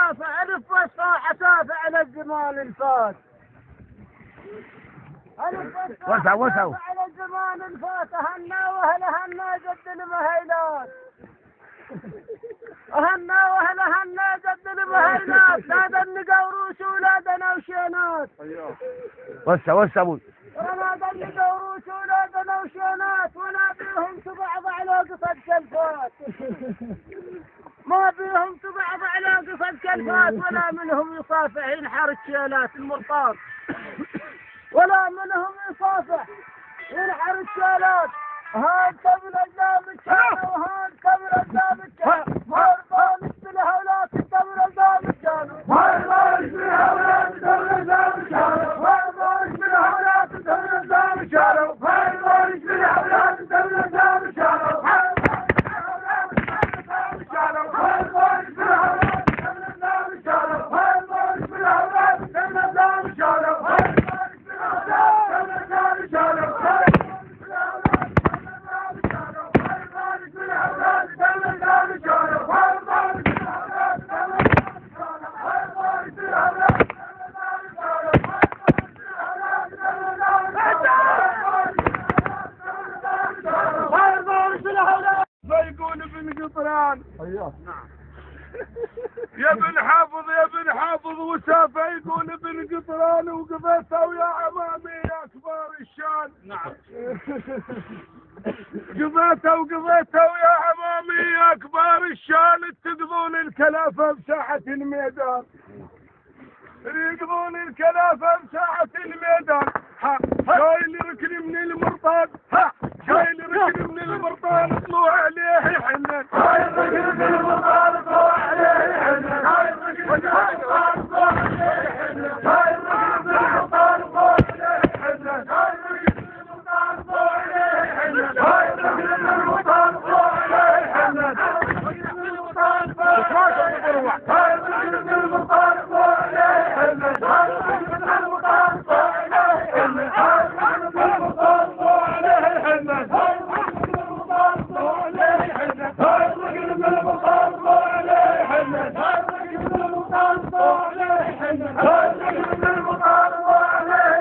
حسافة ألف وسطى حسافة على الزمان الفات. وسع على الزمان الفات هنا وهلا جد المهيلات. هنا جد المهيلات. لا دن قوروش ولا دن وشينات. وسع ابوي. لا دن قوروش ولا دن وشينات ولا بيهم تبعض على قصد كلفات. ما بيهم تبعض على قصد كلفات ولا منهم يصافح ينحر الشيلات المرطاب. ولا منهم يصافح ينحر الشيلات. هاد قبل أجلام الشانة وهاد قبل أجلام الشانة. هاد بالك بالهولات قبل أجلام الشانة. هاد بالك بالهولات قبل أجلام الشانة. هاد بالك بالهولات قبل أجلام الشانة. هاد بالك بالهولات قبل أجلام الشانة. هاد بالك بالهولات قبل أجلام الشانة. هاد بالك بالهولات قبل أجلام الشانة. هاد بالك بالهولات قبل أجلام الشانة. هاد بالك بالهولات قبل أجلام الشانة. فيقول ابن قطران يا ابن حافظ وسافة. يقول ابن قطران وقفته ويا عمامي يا كبار الشان. نعم. قضيته ويا عمامي يا كبار الشان. تقضون الكلافة بساحة الميدان. يقضون الكلافة بساحة الميدان. شايل ركن من المرطان. شايل ركن من المرطان طلوع عليه يحنن. شايل ركن من المرطان طلوع عليه يحنن. شايل ركن من المرطان طلوع عليه يحنن. شايل ركن من المرطان طلوع عليه يحنن. شايل ركن من المرطان طلوع عليه يحنن. شايل ركن من المرطان طلوع عليه يحنن. شايل ركن من المرطان طلوع عليه يحنن. شايل ركن من المرطان طلوع عليه يحنن. شايل ركن من المرطان طلوع عليه يحنن. شايل ركن من المرطان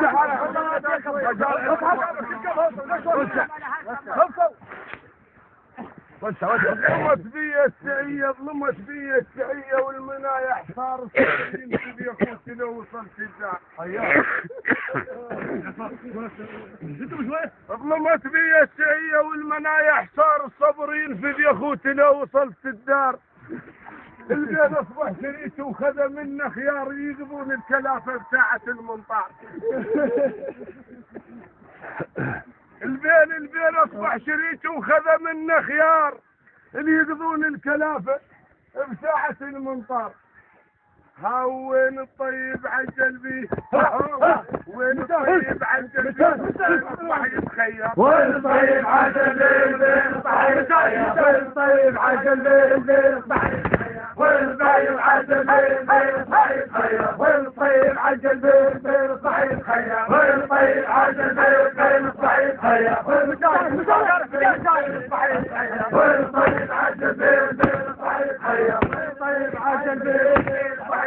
طلوع عليه يحنن. ظلمت بي السعية والمنايا حصار الصبرين في اخوتي لو وصلت الدار. ظلمت بي السعية والمنايا حصار الصبرين في اخوتي لو وصلت الدار. البين اصبح شريك وخذ منه خيار يقضون الكلافة بساعة المنطار. البين اصبح شريك وخذ منه خيار اللي يقضون الكلافة بساعة المنطار. وين الطيب عجل بيه. وين الطيب عجل بيه اصبح يتخير. وين الطيب عجل بيه اصبح يتخير. وين الطيب عجل بيه اصبح يتخير. وين الطيب عجل بيه اصبح يتخير. وين الطيب عجل بيه اصبح يتخير. وين الطيب عجل بيه اصبح يتخير. وين الطيب عجل بيه اصبح يتخير. وين الطيب عجل بيه اصبح يتخير.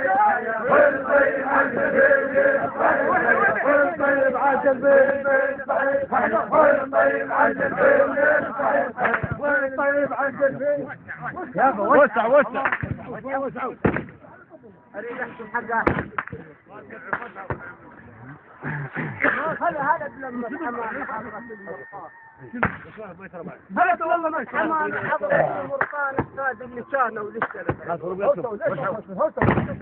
وين الطيب عجل بيه اصبح يتخير. وين الطيب عجل بيه اصبح يتخير. وين الطيب عجل بيه اصبح يتخير. وين الطيب عجل بيه. يا ابو وسع اريد احسن حقها. هذا لما حمام حضرة المرطان. هذا والله ما حمام حضرة المرطان احفاد اللي كانوا ولسه.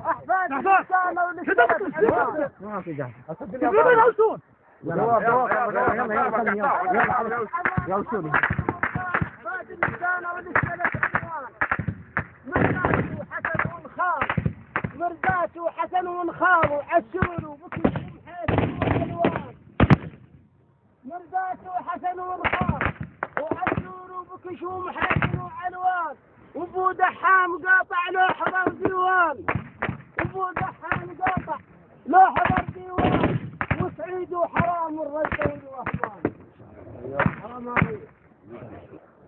احفاد اللي كانوا ولسه. ما في جهل. يلا وصول. يا وصول. احفاد اللي كانوا ولسه. مرزات وحسن ونخال وعسول وبكر ومحيس والوان. مرزات وحسن ونخال وعسول وبكش ومحيس وعلوان. وابو دحام قاطع له حضر ديوان. وابو دحام قاطع له حضر ديوان. وسعيد وحرام الرجل والرحمن.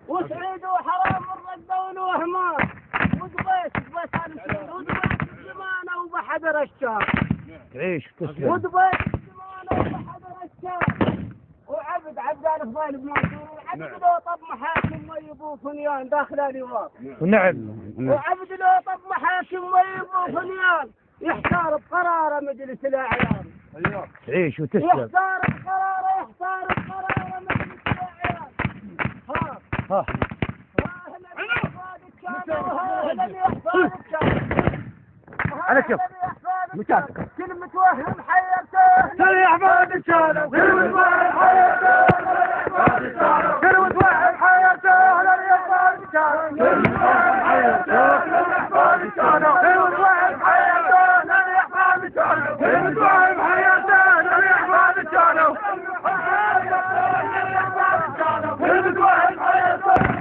وسعيد وحرام الردون وهمان ودبيت الشير ودبيت الزمانة وبحضر الشام تعيش تسلم. ودبيت الزمانة وبحضر الشام عبدان فضيل بمنصور وعبد له طب محاكم ميب وفنيان داخل اليوم. ونعم. وعبد له طب محاكم ميب وفنيان يحتار بقراره مجلس الاعيان. تعيش وتسلم. يحتار بقراره مجلس الاعيان. ها أنا شوف مشاكل كل متوهم حيرته سري أحمد كانوا كل متوهم حيرته كل متوهم حيرته سري أحمد كانوا كل متوهم حيرته سري أحمد كانوا كل متوهم حيرته سري أحمد كانوا كل متوهم حيرته سري أحمد كانوا كل متوهم حيرته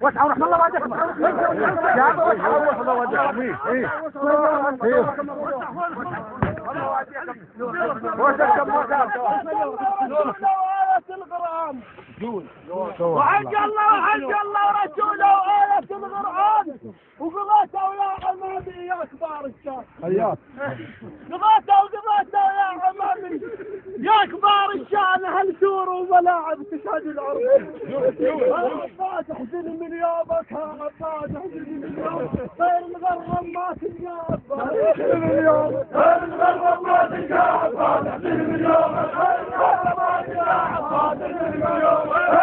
وسع ورحمة الله وجهك يا ابو ورحمة الله وجهك وحج الله ورسوله وآية القرآن وقضيته يا عمامي يا كبار الشام. قضيته يا عمامي يا كبار الشام هل سور وملاعب تشهد العرب. عباد احزن من يومك يا عباد احزن من يومك خير الغرب ما تنجاب احزن من يومك خير الغرب ما تنجاب احزن من يومك خير الغرب ما تنجاب احزن من يومك